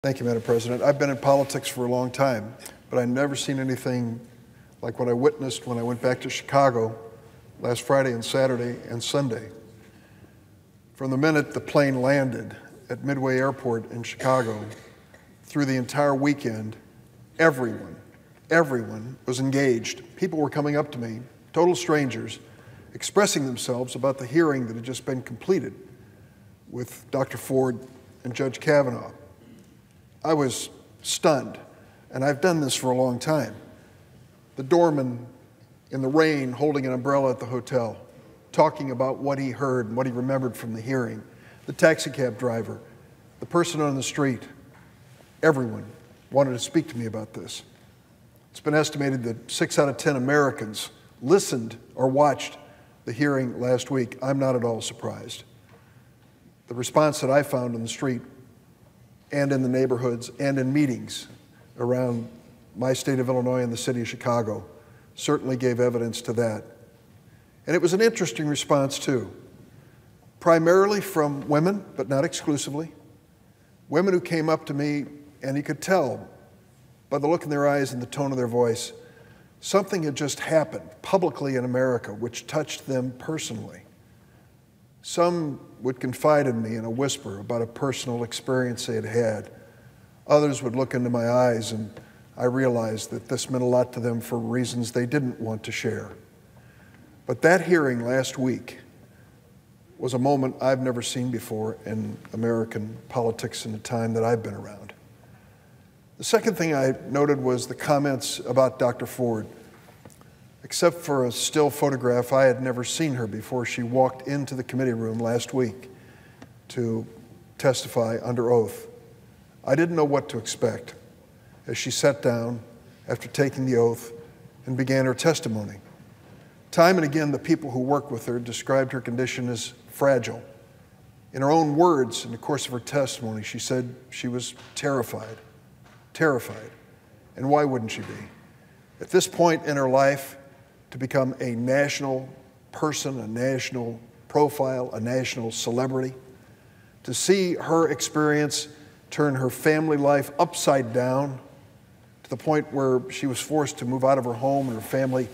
Thank you, Madam President. I've been in politics for a long time, but I've never seen anything like what I witnessed when I went back to Chicago last Friday and Saturday and Sunday. From the minute the plane landed at Midway Airport in Chicago, through the entire weekend, everyone was engaged. People were coming up to me, total strangers, expressing themselves about the hearing that had just been completed with Dr. Ford and Judge Kavanaugh. I was stunned, and I've done this for a long time. The doorman in the rain holding an umbrella at the hotel, talking about what he heard and what he remembered from the hearing. The taxicab driver, the person on the street, everyone wanted to speak to me about this. It's been estimated that 6 out of 10 Americans listened or watched the hearing last week. I'm not at all surprised. The response that I found on the street and in the neighborhoods and in meetings around my state of Illinois and the city of Chicago certainly gave evidence to that. And it was an interesting response too, primarily from women, but not exclusively. Women who came up to me, and you could tell by the look in their eyes and the tone of their voice, something had just happened publicly in America which touched them personally. Some would confide in me in a whisper about a personal experience they had had. Others would look into my eyes, and I realized that this meant a lot to them for reasons they didn't want to share. But that hearing last week was a moment I've never seen before in American politics in the time that I've been around. The second thing I noted was the comments about Dr. Ford. Except for a still photograph, I had never seen her before she walked into the committee room last week to testify under oath. I didn't know what to expect as she sat down after taking the oath and began her testimony. Time and again, the people who worked with her described her condition as fragile. In her own words, in the course of her testimony, she said she was terrified. And why wouldn't she be? At this point in her life, to become a national person, a national profile, a national celebrity, to see her experience turn her family life upside down to the point where she was forced to move out of her home and her family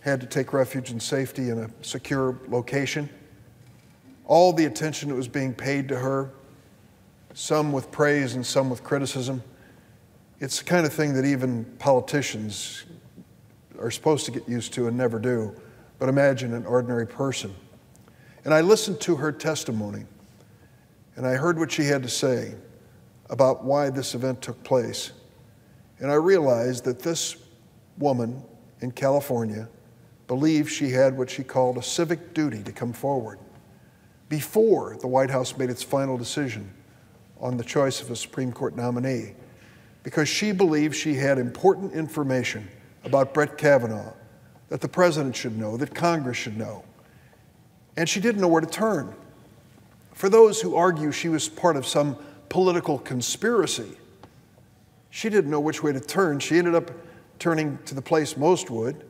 had to take refuge and safety in a secure location. All the attention that was being paid to her, some with praise and some with criticism, it's the kind of thing that even politicians are supposed to get used to and never do, but imagine an ordinary person. And I listened to her testimony, and I heard what she had to say about why this event took place. And I realized that this woman in California believed she had what she called a civic duty to come forward before the White House made its final decision on the choice of a Supreme Court nominee, because she believed she had important information about Brett Kavanaugh that the president should know, that Congress should know. And she didn't know where to turn. For those who argue she was part of some political conspiracy, she didn't know which way to turn. She ended up turning to the place most would,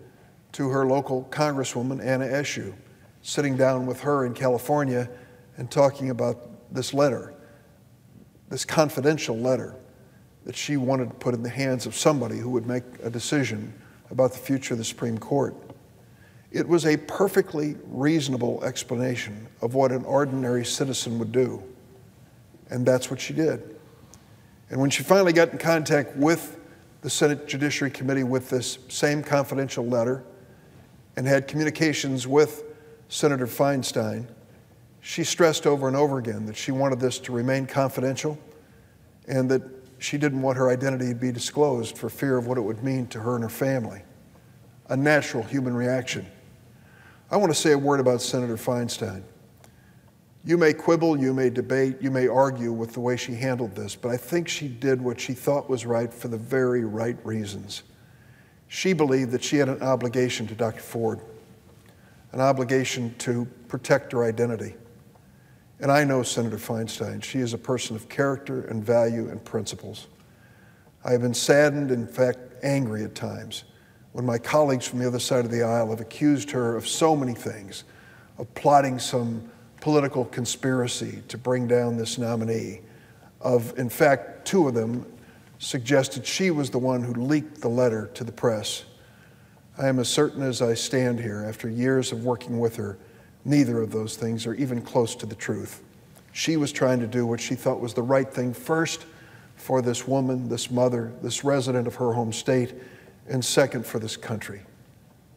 to her local Congresswoman, Anna Eshoo, sitting down with her in California and talking about this letter, this confidential letter that she wanted to put in the hands of somebody who would make a decision about the future of the Supreme Court. It was a perfectly reasonable explanation of what an ordinary citizen would do, and that's what she did. And when she finally got in contact with the Senate Judiciary Committee with this same confidential letter and had communications with Senator Feinstein, she stressed over and over again that she wanted this to remain confidential and that she didn't want her identity to be disclosed for fear of what it would mean to her and her family. A natural human reaction. I want to say a word about Senator Feinstein. You may quibble, you may debate, you may argue with the way she handled this, but I think she did what she thought was right for the very right reasons. She believed that she had an obligation to Dr. Ford, an obligation to protect her identity. And I know Senator Feinstein. She is a person of character and value and principles. I have been saddened, in fact, angry at times, when my colleagues from the other side of the aisle have accused her of so many things, of plotting some political conspiracy to bring down this nominee, in fact, two of them suggested she was the one who leaked the letter to the press. I am as certain as I stand here, after years of working with her, neither of those things are even close to the truth. She was trying to do what she thought was the right thing first for this woman, this mother, this resident of her home state, and second for this country.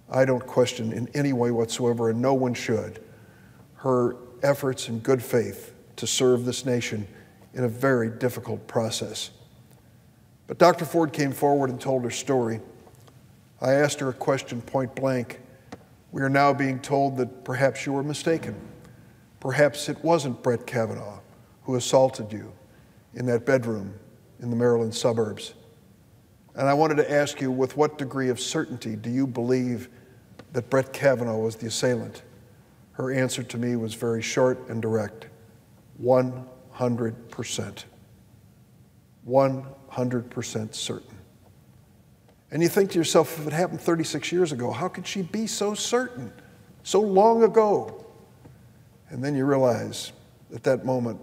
I don't question in any way whatsoever, and no one should, her efforts in good faith to serve this nation in a very difficult process. But Dr. Ford came forward and told her story. I asked her a question point blank. We are now being told that perhaps you were mistaken. Perhaps it wasn't Brett Kavanaugh who assaulted you in that bedroom in the Maryland suburbs. And I wanted to ask you, with what degree of certainty do you believe that Brett Kavanaugh was the assailant? Her answer to me was very short and direct. 100%. 100% certain. And you think to yourself, if it happened 36 years ago, how could she be so certain, so long ago? And then you realize that that moment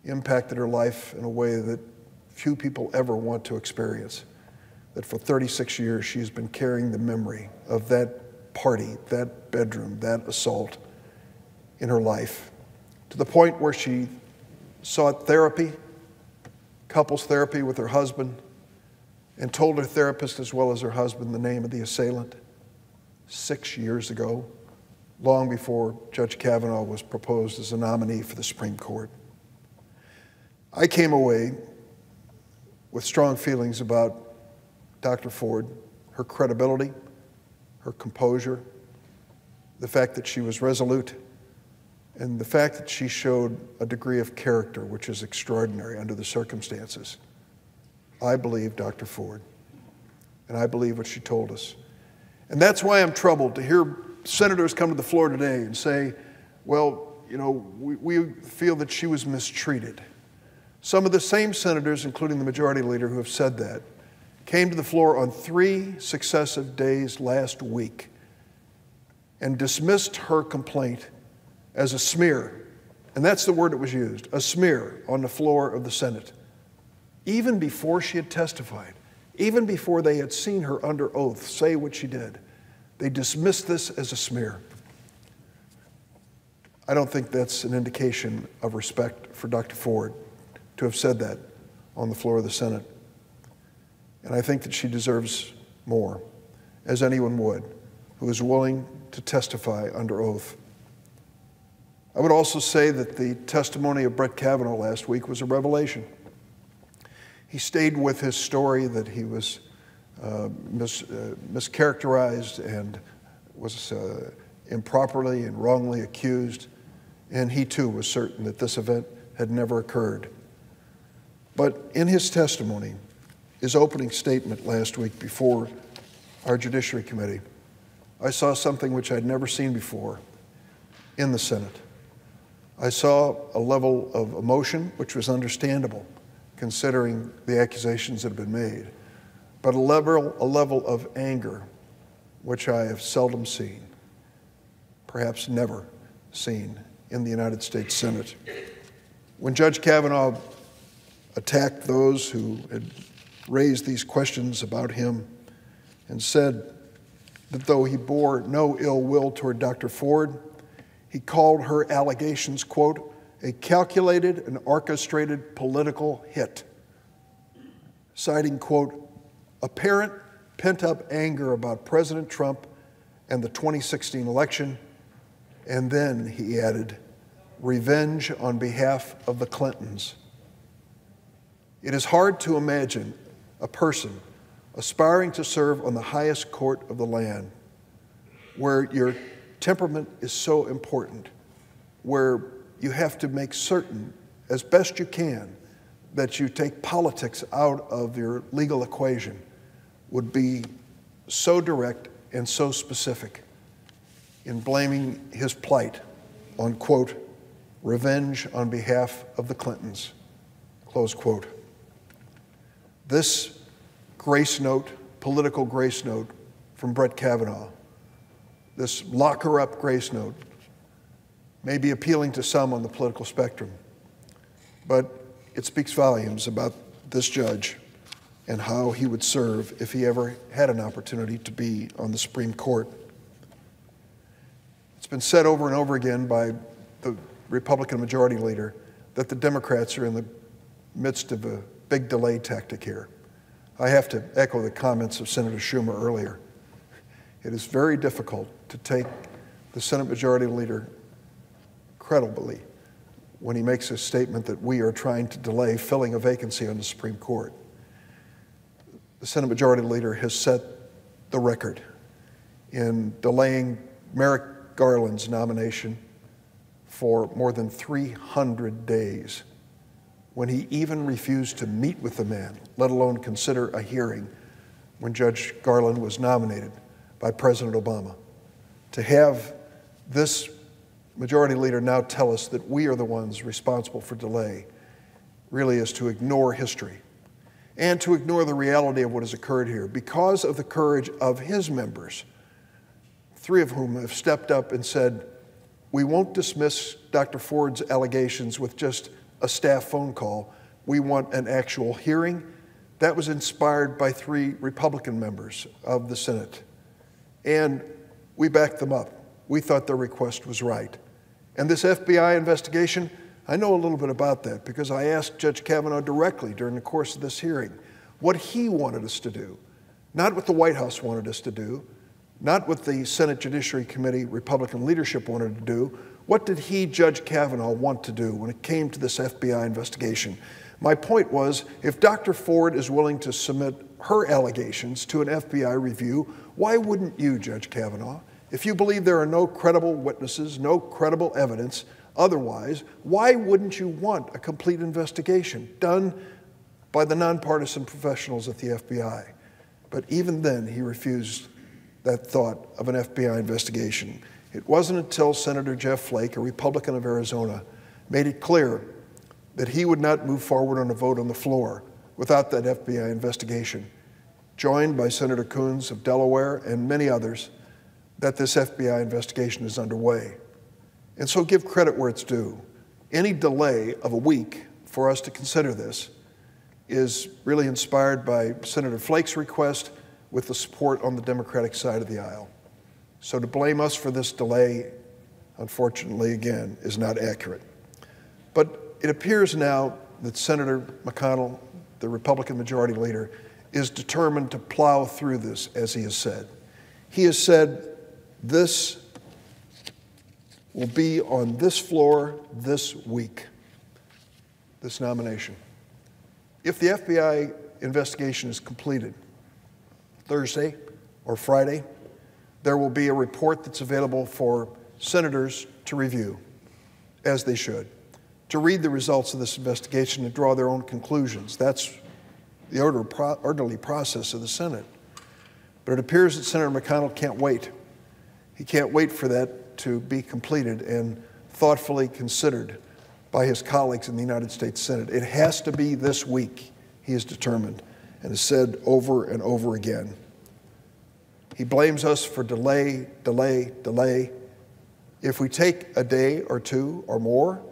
impacted her life in a way that few people ever want to experience. That for 36 years she's been carrying the memory of that party, that bedroom, that assault in her life, to the point where she sought therapy, couples therapy with her husband, and told her therapist as well as her husband the name of the assailant 6 years ago, long before Judge Kavanaugh was proposed as a nominee for the Supreme Court. I came away with strong feelings about Dr. Ford, her credibility, her composure, the fact that she was resolute, and the fact that she showed a degree of character which is extraordinary under the circumstances. I believe Dr. Ford, and I believe what she told us. And that's why I'm troubled to hear senators come to the floor today and say, well, you know, we feel that she was mistreated. Some of the same senators, including the majority leader who have said that, came to the floor on 3 successive days last week and dismissed her complaint as a smear. And that's the word that was used, a smear on the floor of the Senate. Even before she had testified, even before they had seen her under oath say what she did, they dismissed this as a smear. I don't think that's an indication of respect for Dr. Ford to have said that on the floor of the Senate. And I think that she deserves more, as anyone would, who is willing to testify under oath. I would also say that the testimony of Brett Kavanaugh last week was a revelation. He stayed with his story that he was mischaracterized and was improperly and wrongly accused, and he too was certain that this event had never occurred. But in his testimony, his opening statement last week before our Judiciary Committee, I saw something which I'd never seen before in the Senate. I saw a level of emotion which was understandable, considering the accusations that have been made, but a level of anger which I have seldom seen, perhaps never seen in the United States Senate. When Judge Kavanaugh attacked those who had raised these questions about him and said that though he bore no ill will toward Dr. Ford, he called her allegations, quote, a calculated and orchestrated political hit, citing, quote, apparent pent-up anger about President Trump and the 2016 election, and then, he added, revenge on behalf of the Clintons. It is hard to imagine a person aspiring to serve on the highest court of the land where your temperament is so important, where you have to make certain, as best you can, that you take politics out of your legal equation, would be so direct and so specific in blaming his plight on, quote, revenge on behalf of the Clintons, close quote. This grace note, political grace note from Brett Kavanaugh, this lock her up grace note, may be appealing to some on the political spectrum, but it speaks volumes about this judge and how he would serve if he ever had an opportunity to be on the Supreme Court. It's been said over and over again by the Republican Majority Leader that the Democrats are in the midst of a big delay tactic here. I have to echo the comments of Senator Schumer earlier. It is very difficult to take the Senate Majority Leader credibly when he makes a statement that we are trying to delay filling a vacancy on the Supreme Court. The Senate Majority Leader has set the record in delaying Merrick Garland's nomination for more than 300 days, when he even refused to meet with the man, let alone consider a hearing when Judge Garland was nominated by President Obama. To have this Majority Leader now tell us that we are the ones responsible for delay really is to ignore history and to ignore the reality of what has occurred here. Because of the courage of his members, 3 of whom have stepped up and said, we won't dismiss Dr. Ford's allegations with just a staff phone call. We want an actual hearing. That was inspired by 3 Republican members of the Senate. And we backed them up. We thought their request was right. And this FBI investigation, I know a little bit about that because I asked Judge Kavanaugh directly during the course of this hearing what he wanted us to do, not what the White House wanted us to do, not what the Senate Judiciary Committee Republican leadership wanted to do. What did he, Judge Kavanaugh, want to do when it came to this FBI investigation? My point was, if Dr. Ford is willing to submit her allegations to an FBI review, why wouldn't you, Judge Kavanaugh? If you believe there are no credible witnesses, no credible evidence otherwise, why wouldn't you want a complete investigation done by the nonpartisan professionals at the FBI? But even then, he refused that thought of an FBI investigation. It wasn't until Senator Jeff Flake, a Republican of Arizona, made it clear that he would not move forward on a vote on the floor without that FBI investigation, joined by Senator Coons of Delaware and many others, that this FBI investigation is underway. And so give credit where it's due. Any delay of a week for us to consider this is really inspired by Senator Flake's request with the support on the Democratic side of the aisle. So to blame us for this delay, unfortunately, again, is not accurate. But it appears now that Senator McConnell, the Republican Majority Leader, is determined to plow through this, as he has said. He has said this will be on this floor this week, this nomination. If the FBI investigation is completed Thursday or Friday, there will be a report that's available for senators to review, as they should, to read the results of this investigation and draw their own conclusions. That's the orderly process of the Senate. But it appears that Senator McConnell can't wait. He can't wait for that to be completed and thoughtfully considered by his colleagues in the United States Senate. It has to be this week, he is determined, and has said over and over again. He blames us for delay, delay, delay. If we take a day or 2 or more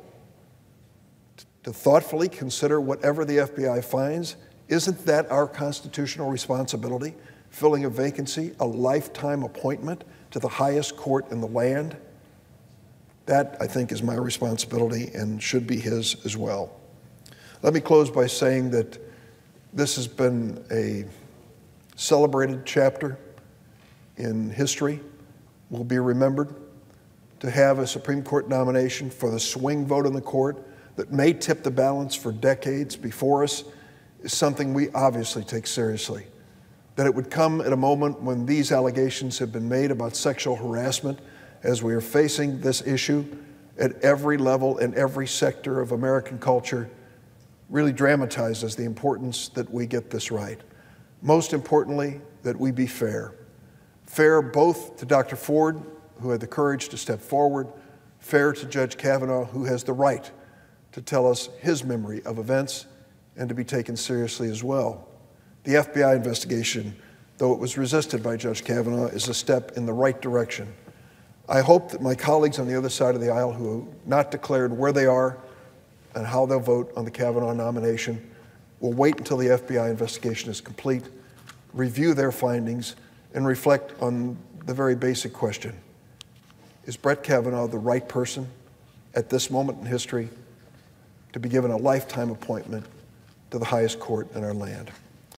to thoughtfully consider whatever the FBI finds, isn't that our constitutional responsibility? Filling a vacancy, a lifetime appointment to the highest court in the land? That, I think, is my responsibility and should be his as well. Let me close by saying that this has been a celebrated chapter in history. Will be remembered. To have a Supreme Court nomination for the swing vote in the court that may tip the balance for decades before us is something we obviously take seriously. That it would come at a moment when these allegations have been made about sexual harassment, as we are facing this issue at every level and every sector of American culture, really dramatizes the importance that we get this right. Most importantly, that we be fair. Fair both to Dr. Ford, who had the courage to step forward, fair to Judge Kavanaugh, who has the right to tell us his memory of events and to be taken seriously as well. The FBI investigation, though it was resisted by Judge Kavanaugh, is a step in the right direction. I hope that my colleagues on the other side of the aisle who have not declared where they are on how they'll vote on the Kavanaugh nomination. We'll wait until the FBI investigation is complete, review their findings, and reflect on the very basic question: is Brett Kavanaugh the right person at this moment in history to be given a lifetime appointment to the highest court in our land?